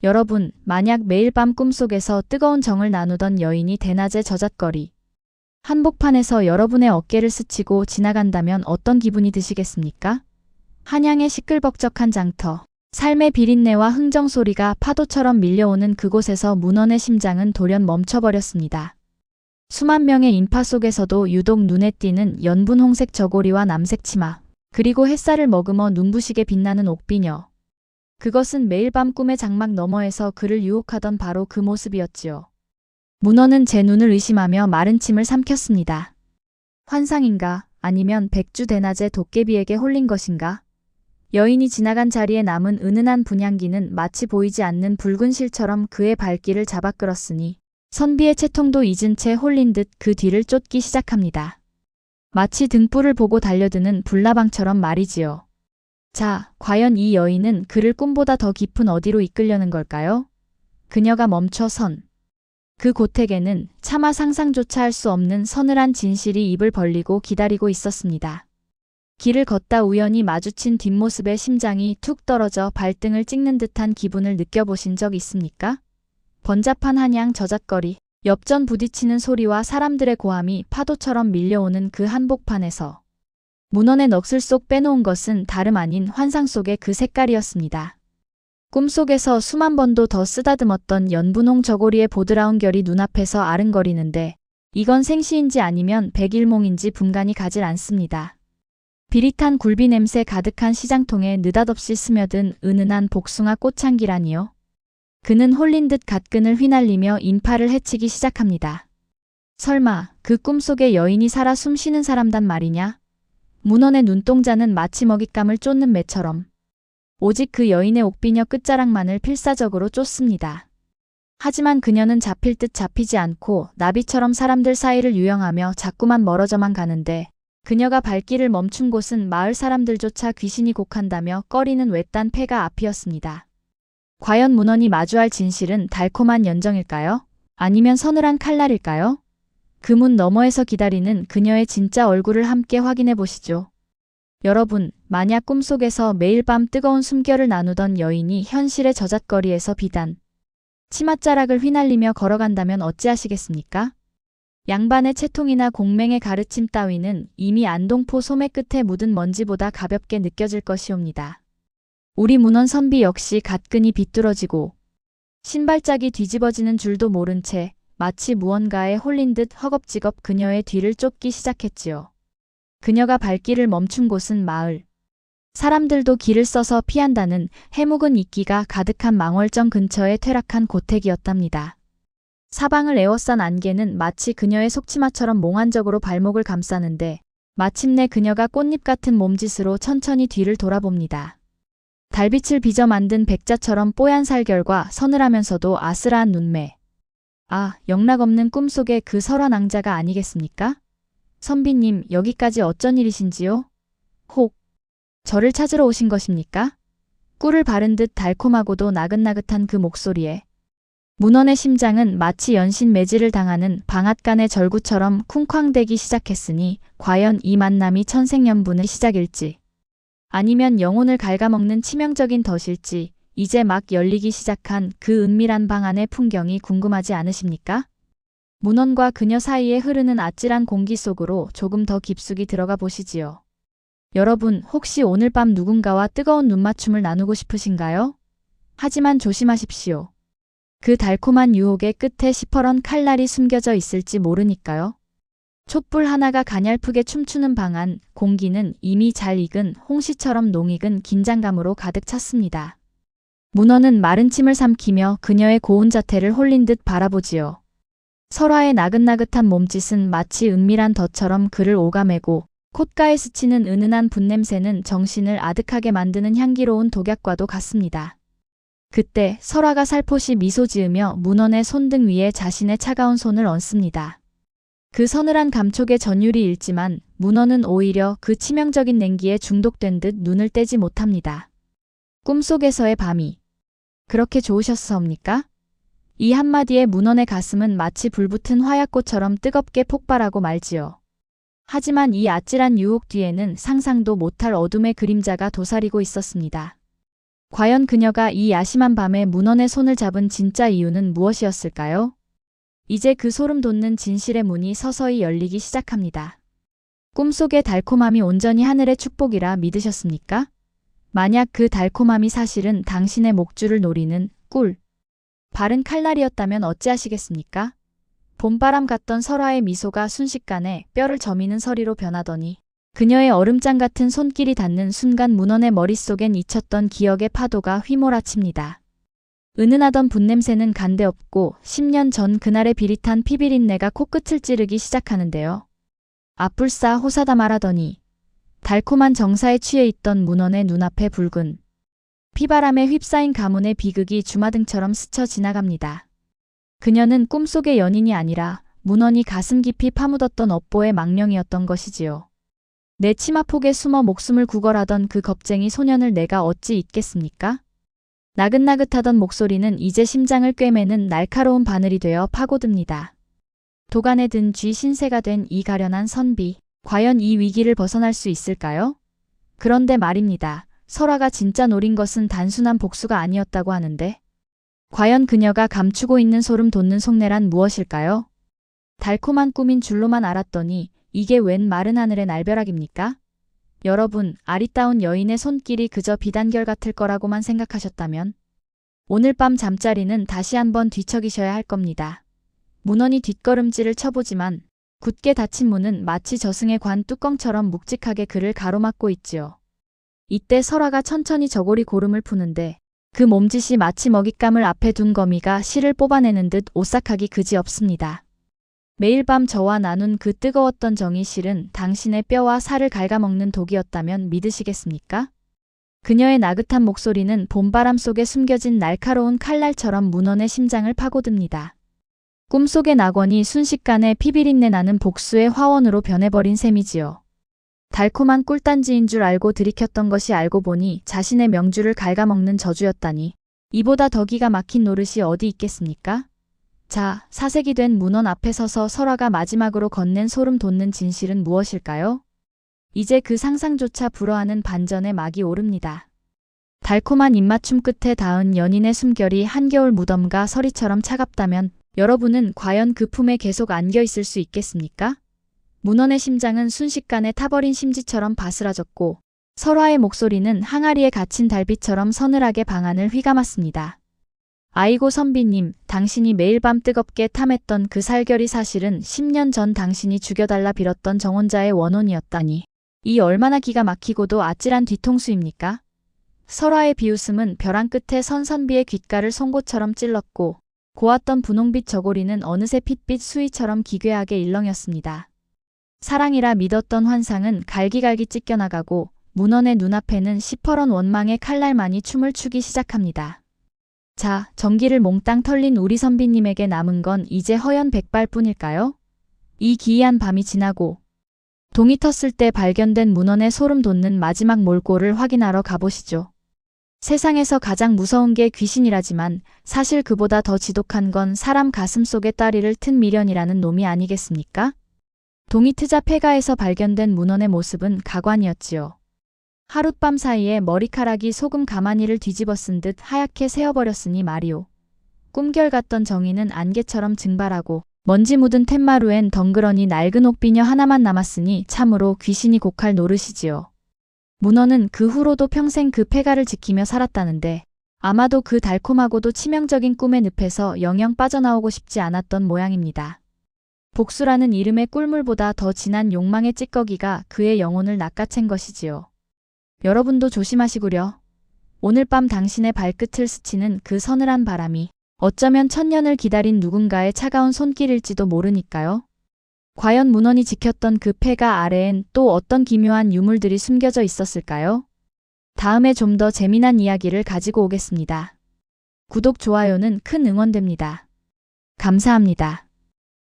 여러분, 만약 매일 밤 꿈속에서 뜨거운 정을 나누던 여인이 대낮에 저잣거리 한복판에서 여러분의 어깨를 스치고 지나간다면 어떤 기분이 드시겠습니까? 한양의 시끌벅적한 장터, 삶의 비린내와 흥정 소리가 파도처럼 밀려오는 그곳에서 문헌의 심장은 돌연 멈춰버렸습니다. 수만 명의 인파 속에서도 유독 눈에 띄는 연분 홍색 저고리와 남색 치마, 그리고 햇살을 머금어 눈부시게 빛나는 옥비녀. 그것은 매일 밤 꿈의 장막 너머에서 그를 유혹하던 바로 그 모습이었지요. 문헌은 제 눈을 의심하며 마른 침을 삼켰습니다. 환상인가? 아니면 백주 대낮에 도깨비에게 홀린 것인가? 여인이 지나간 자리에 남은 은은한 분향기는 마치 보이지 않는 붉은 실처럼 그의 발길을 잡아 끌었으니 선비의 채통도 잊은 채 홀린 듯 그 뒤를 쫓기 시작합니다. 마치 등불을 보고 달려드는 불나방처럼 말이지요. 자, 과연 이 여인은 그를 꿈보다 더 깊은 어디로 이끌려는 걸까요? 그녀가 멈춰 선 그 고택에는 차마 상상조차 할 수 없는 서늘한 진실이 입을 벌리고 기다리고 있었습니다. 길을 걷다 우연히 마주친 뒷모습에 심장이 툭 떨어져 발등을 찍는 듯한 기분을 느껴보신 적 있습니까? 번잡한 한양 저잣거리, 엽전 부딪히는 소리와 사람들의 고함이 파도처럼 밀려오는 그 한복판에서 문헌의 넋을 쏙 빼놓은 것은 다름 아닌 환상 속의 그 색깔이었습니다. 꿈속에서 수만 번도 더 쓰다듬었던 연분홍 저고리의 보드라운 결이 눈앞에서 아른거리는데 이건 생시인지 아니면 백일몽인지 분간이 가질 않습니다. 비릿한 굴비 냄새 가득한 시장통에 느닷없이 스며든 은은한 복숭아 꽃향기라니요. 그는 홀린 듯 갓끈을 휘날리며 인파를 헤치기 시작합니다. 설마 그 꿈속에 여인이 살아 숨쉬는 사람단 말이냐? 문헌의 눈동자는 마치 먹잇감을 쫓는 매처럼 오직 그 여인의 옥비녀 끝자락만을 필사적으로 쫓습니다. 하지만 그녀는 잡힐 듯 잡히지 않고 나비처럼 사람들 사이를 유영하며 자꾸만 멀어져만 가는데 그녀가 발길을 멈춘 곳은 마을 사람들조차 귀신이 곡한다며 꺼리는 외딴 폐가 앞이었습니다. 과연 문헌이 마주할 진실은 달콤한 연정일까요? 아니면 서늘한 칼날일까요? 그 문 너머에서 기다리는 그녀의 진짜 얼굴을 함께 확인해 보시죠. 여러분, 만약 꿈속에서 매일 밤 뜨거운 숨결을 나누던 여인이 현실의 저잣거리에서 비단 치맛자락을 휘날리며 걸어간다면 어찌하시겠습니까? 양반의 채통이나 공맹의 가르침 따위는 이미 안동포 소매 끝에 묻은 먼지보다 가볍게 느껴질 것이옵니다. 우리 문헌 선비 역시 갓끈이 비뚤어지고 신발짝이 뒤집어지는 줄도 모른 채 마치 무언가에 홀린 듯 허겁지겁 그녀의 뒤를 쫓기 시작했지요. 그녀가 발길을 멈춘 곳은 마을. 사람들도 길을 써서 피한다는 해묵은 이끼가 가득한 망월정 근처에 퇴락한 고택이었답니다. 사방을 에워싼 안개는 마치 그녀의 속치마처럼 몽환적으로 발목을 감싸는데 마침내 그녀가 꽃잎 같은 몸짓으로 천천히 뒤를 돌아봅니다. 달빛을 빚어 만든 백자처럼 뽀얀 살결과 서늘하면서도 아슬아한 눈매. 아, 영락없는 꿈속의 그 설화 낭자가 아니겠습니까? 선비님, 여기까지 어쩐 일이신지요? 혹, 저를 찾으러 오신 것입니까? 꿀을 바른 듯 달콤하고도 나긋나긋한 그 목소리에 문헌의 심장은 마치 연신 매질을 당하는 방앗간의 절구처럼 쿵쾅대기 시작했으니 과연 이 만남이 천생연분의 시작일지 아니면 영혼을 갉아먹는 치명적인 덫일지 이제 막 열리기 시작한 그 은밀한 방 안의 풍경이 궁금하지 않으십니까? 문헌과 그녀 사이에 흐르는 아찔한 공기 속으로 조금 더 깊숙이 들어가 보시지요. 여러분, 혹시 오늘 밤 누군가와 뜨거운 눈맞춤을 나누고 싶으신가요? 하지만 조심하십시오. 그 달콤한 유혹의 끝에 시퍼런 칼날이 숨겨져 있을지 모르니까요. 촛불 하나가 가냘프게 춤추는 방 안, 공기는 이미 잘 익은 홍시처럼 농익은 긴장감으로 가득 찼습니다. 문헌은 마른 침을 삼키며 그녀의 고운 자태를 홀린 듯 바라보지요. 설화의 나긋나긋한 몸짓은 마치 은밀한 덫처럼 그를 오가매고 콧가에 스치는 은은한 분냄새는 정신을 아득하게 만드는 향기로운 독약과도 같습니다. 그때 설화가 살포시 미소 지으며 문헌의 손등 위에 자신의 차가운 손을 얹습니다. 그 서늘한 감촉의 전율이 읽지만 문헌은 오히려 그 치명적인 냉기에 중독된 듯 눈을 떼지 못합니다. 꿈속에서의 밤이 그렇게 좋으셨사옵니까? 이 한마디에 문헌의 가슴은 마치 불붙은 화약꽃처럼 뜨겁게 폭발하고 말지요. 하지만 이 아찔한 유혹 뒤에는 상상도 못할 어둠의 그림자가 도사리고 있었습니다. 과연 그녀가 이 야심한 밤에 문헌의 손을 잡은 진짜 이유는 무엇이었을까요? 이제 그 소름 돋는 진실의 문이 서서히 열리기 시작합니다. 꿈속의 달콤함이 온전히 하늘의 축복이라 믿으셨습니까? 만약 그 달콤함이 사실은 당신의 목줄을 노리는 꿀, 바른 칼날이었다면 어찌하시겠습니까? 봄바람 같던 설화의 미소가 순식간에 뼈를 저미는 서리로 변하더니 그녀의 얼음장 같은 손길이 닿는 순간 문헌의 머릿속엔 잊혔던 기억의 파도가 휘몰아칩니다. 은은하던 분냄새는 간데없고 10년 전 그날의 비릿한 피비린내가 코끝을 찌르기 시작하는데요. 아뿔싸 호사다 말하더니 달콤한 정사에 취해 있던 문헌의 눈앞에 붉은 피바람에 휩싸인 가문의 비극이 주마등처럼 스쳐 지나갑니다. 그녀는 꿈속의 연인이 아니라 문헌이 가슴 깊이 파묻었던 업보의 망령이었던 것이지요. 내 치마폭에 숨어 목숨을 구걸하던 그 겁쟁이 소년을 내가 어찌 잊겠습니까? 나긋나긋하던 목소리는 이제 심장을 꿰매는 날카로운 바늘이 되어 파고듭니다. 도간에 든 쥐 신세가 된 이 가련한 선비, 과연 이 위기를 벗어날 수 있을까요? 그런데 말입니다. 설화가 진짜 노린 것은 단순한 복수가 아니었다고 하는데 과연 그녀가 감추고 있는 소름 돋는 속내란 무엇일까요? 달콤한 꿈인 줄로만 알았더니 이게 웬 마른 하늘의 날벼락입니까? 여러분, 아리따운 여인의 손길이 그저 비단결 같을 거라고만 생각하셨다면 오늘 밤 잠자리는 다시 한번 뒤척이셔야 할 겁니다. 문헌이 뒷걸음질을 쳐보지만 굳게 닫힌 문은 마치 저승의 관 뚜껑처럼 묵직하게 그를 가로막고 있지요. 이때 설화가 천천히 저고리 고름을 푸는데 그 몸짓이 마치 먹잇감을 앞에 둔 거미가 실을 뽑아내는 듯 오싹하기 그지없습니다. 매일 밤 저와 나눈 그 뜨거웠던 정이 실은 당신의 뼈와 살을 갉아먹는 독이었다면 믿으시겠습니까? 그녀의 나긋한 목소리는 봄바람 속에 숨겨진 날카로운 칼날처럼 문헌의 심장을 파고듭니다. 꿈속의 낙원이 순식간에 피비린내 나는 복수의 화원으로 변해버린 셈이지요. 달콤한 꿀단지인 줄 알고 들이켰던 것이 알고 보니 자신의 명주를 갉아먹는 저주였다니 이보다 더 기가 막힌 노릇이 어디 있겠습니까? 자, 사색이 된 문헌 앞에 서서 설화가 마지막으로 건넨 소름 돋는 진실은 무엇일까요? 이제 그 상상조차 불허하는 반전의 막이 오릅니다. 달콤한 입맞춤 끝에 닿은 연인의 숨결이 한겨울 무덤과 서리처럼 차갑다면 여러분은 과연 그 품에 계속 안겨 있을 수 있겠습니까? 문헌의 심장은 순식간에 타버린 심지처럼 바스라졌고 설화의 목소리는 항아리에 갇힌 달빛처럼 서늘하게 방안을 휘감았습니다. 아이고 선비님, 당신이 매일 밤 뜨겁게 탐했던 그 살결이 사실은 10년 전 당신이 죽여달라 빌었던 정혼자의 원혼이었다니. 이 얼마나 기가 막히고도 아찔한 뒤통수입니까? 설화의 비웃음은 벼랑 끝에 선 선비의 귓가를 송곳처럼 찔렀고 고왔던 분홍빛 저고리는 어느새 핏빛 수위처럼 기괴하게 일렁였습니다. 사랑이라 믿었던 환상은 갈기갈기 찢겨나가고 문헌의 눈앞에는 시퍼런 원망의 칼날만이 춤을 추기 시작합니다. 자, 전기를 몽땅 털린 우리 선비님에게 남은 건 이제 허연 백발뿐일까요? 이 기이한 밤이 지나고 동이 텄을 때 발견된 문헌의 소름 돋는 마지막 몰골을 확인하러 가보시죠. 세상에서 가장 무서운 게 귀신이라지만 사실 그보다 더 지독한 건 사람 가슴 속에 따리를 튼 미련이라는 놈이 아니겠습니까? 동이 트자 폐가에서 발견된 문헌의 모습은 가관이었지요. 하룻밤 사이에 머리카락이 소금 가마니를 뒤집어 쓴 듯 하얗게 새어버렸으니 말이오. 꿈결 같던 정의는 안개처럼 증발하고 먼지 묻은 툇마루엔 덩그러니 낡은 옥비녀 하나만 남았으니 참으로 귀신이 곡할 노릇이지요. 문헌은 그 후로도 평생 그 폐가를 지키며 살았다는데 아마도 그 달콤하고도 치명적인 꿈의 늪에서 영영 빠져나오고 싶지 않았던 모양입니다. 복수라는 이름의 꿀물보다 더 진한 욕망의 찌꺼기가 그의 영혼을 낚아챈 것이지요. 여러분도 조심하시구려. 오늘 밤 당신의 발끝을 스치는 그 서늘한 바람이 어쩌면 천년을 기다린 누군가의 차가운 손길일지도 모르니까요. 과연 문헌이 지켰던 그 폐가 아래엔 또 어떤 기묘한 유물들이 숨겨져 있었을까요? 다음에 좀 더 재미난 이야기를 가지고 오겠습니다. 구독, 좋아요는 큰 응원됩니다. 감사합니다.